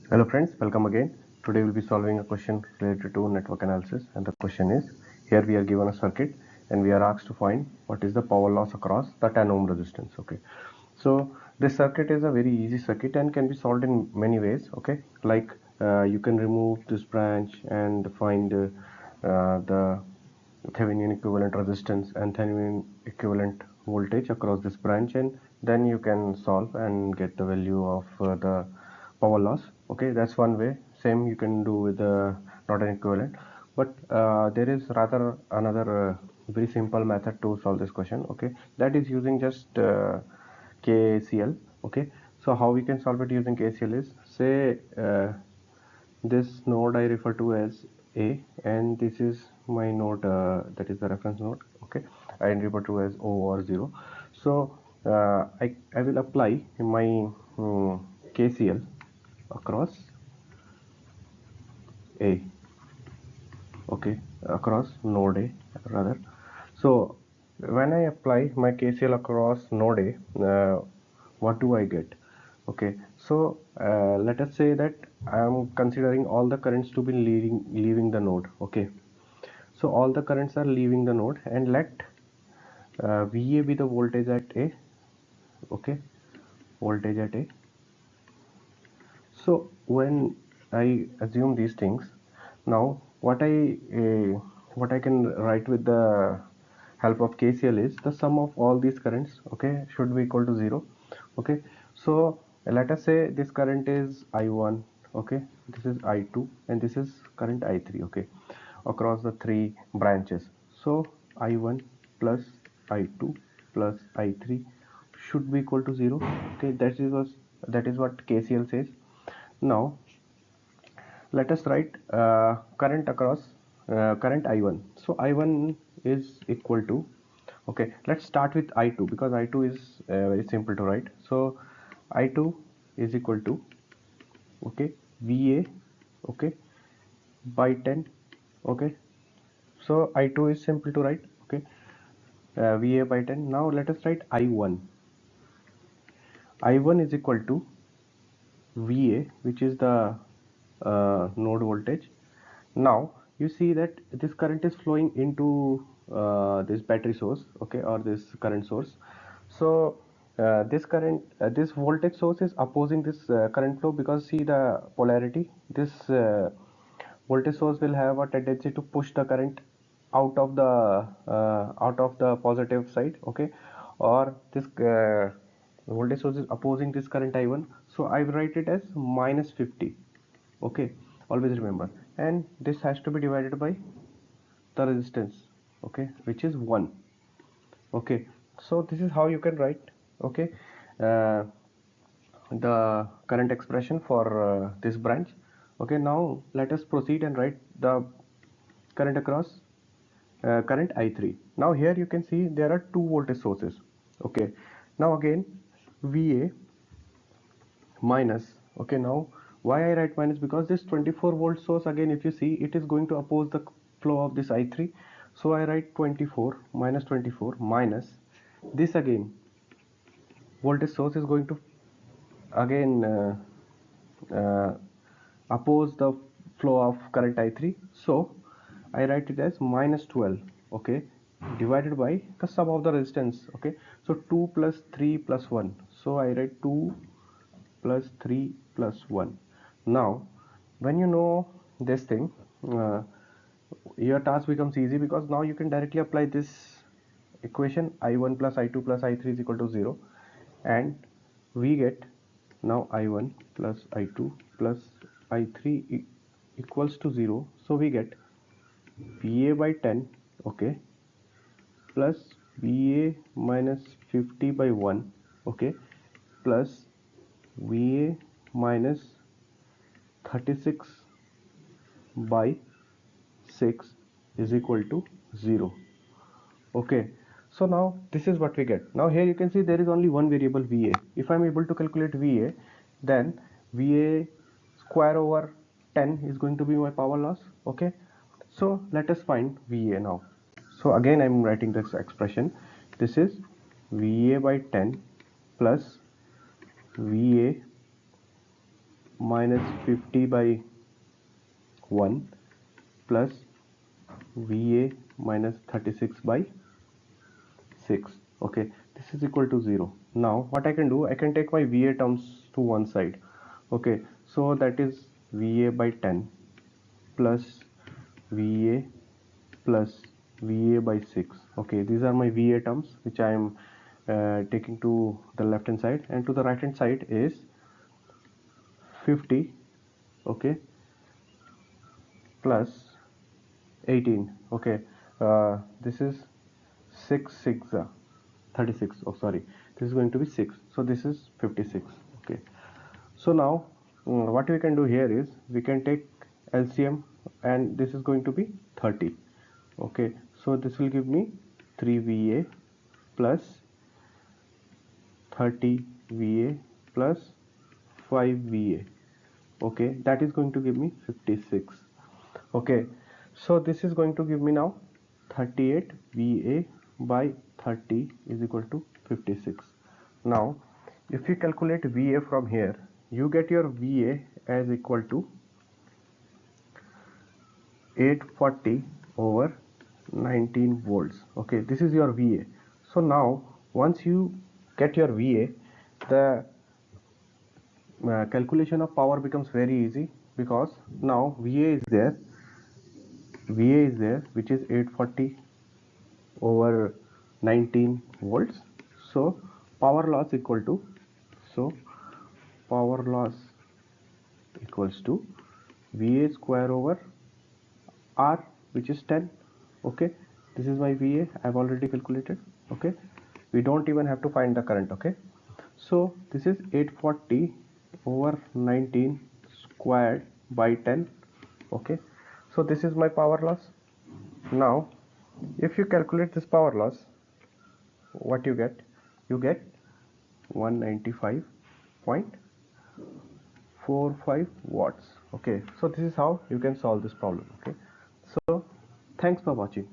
Hello friends, welcome again. Today we'll be solving a question related to network analysis, and the question is, here we are given a circuit and we are asked to find what is the power loss across the 10 ohm resistance. Okay, so this circuit is a very easy circuit and can be solved in many ways. Okay, like you can remove this branch and find the Thevenin equivalent resistance and Thevenin equivalent voltage across this branch, and then you can solve and get the value of the power loss. Okay, that's one way. Same you can do with the Norton equivalent, but there is rather another very simple method to solve this question. Okay, that is using just KCL. Okay, so how we can solve it using KCL is, say this node I refer to as A, and this is my node, that is the reference node. Okay, I refer to as O or 0. So I will apply my KCL across A. Okay, across node A rather. So when I apply my KCL across node A, what do I get? Okay, so let us say that I am considering all the currents to be leaving the node. Okay, so all the currents are leaving the node, and let VA be the voltage at A. Okay, voltage at A. So when I assume these things, now what I can write with the help of KCL is the sum of all these currents. Okay, should be equal to 0. Okay, so let us say this current is I1. Okay, this is I2, and this is current I3. Okay, across the three branches. So I1 plus I2 plus I3 should be equal to 0. Okay, that is what KCL says. Now let us write current across current I1. So I1 is equal to, okay, let's start with I2 because I2 is very simple to write. So I2 is equal to, okay, VA, okay, by 10. Okay, so I2 is simple to write. Okay, VA by 10. Now let us write I1. I1 is equal to VA, which is the node voltage. Now you see that this current is flowing into this battery source, okay, or this current source. So this voltage source is opposing this current flow, because see the polarity. This voltage source will have a tendency to push the current out of the positive side. Okay, or this voltage source is opposing this current I1, so I will write it as minus 50. Okay, always remember, and this has to be divided by the resistance, okay, which is 1. Okay, so this is how you can write, okay, uh, the current expression for this branch. Okay, now let us proceed and write the current across current I3. Now here you can see there are two voltage sources. Okay, now again VA minus. Okay, now why I write minus, because this 24 volt source, again if you see, it is going to oppose the flow of this I3. So I write 24 minus 24 minus this, again voltage source is going to again uh, oppose the flow of current I3. So I write it as minus 12. Okay, divided by the sum of the resistance. Okay, so 2 plus 3 plus 1. So I write 2 plus 3 plus 1. Now when you know this thing, uh, your task becomes easy, because now you can directly apply this equation, I1 plus I2 plus I3 is equal to 0, and we get now I1 plus I2 plus I3 equals to 0. So we get VA by 10, okay, plus VA minus 50 by 1, okay, plus VA minus 36 by 6 is equal to 0. Okay, so now this is what we get. Now here you can see there is only one variable VA. If I'm able to calculate VA, then VA square over 10 is going to be my power loss. Okay, so let us find VA now. So again I'm writing this expression. This is VA by 10 plus VA minus 50 by 1 plus VA minus 36 by 6. Okay, this is equal to 0. Now what I can do, I can take my VA terms to one side. Okay, so that is VA by 10 plus VA plus VA by 6. Okay, these are my VA terms which I am taking to the left hand side, and to the right hand side is 50. Okay, plus 18. Okay, this is 6 6 36. Oh sorry, this is going to be 6, so this is 56. Okay, so now what we can do here is we can take LCM, and this is going to be 30. Okay, so this will give me 3 VA plus 30 VA plus 5 VA. Okay, that is going to give me 56. Okay, so this is going to give me now 38 VA by 30 is equal to 56. Now if you calculate VA from here, you get your VA as equal to 840 over 19 volts. Okay, this is your VA. So now once you get your VA, the calculation of power becomes very easy, because now VA is there, which is 840 over 19 volts. So power loss equal to, so power loss equals to VA square over R, which is 10. Okay, this is my VA, I've already calculated. Okay, we don't even have to find the current. Okay, so this is 840 over 19 squared by 10. Okay, so this is my power loss. Now if you calculate this power loss, what you get? You get 195.45 watts. Okay, so this is how you can solve this problem. Okay, so thanks for watching.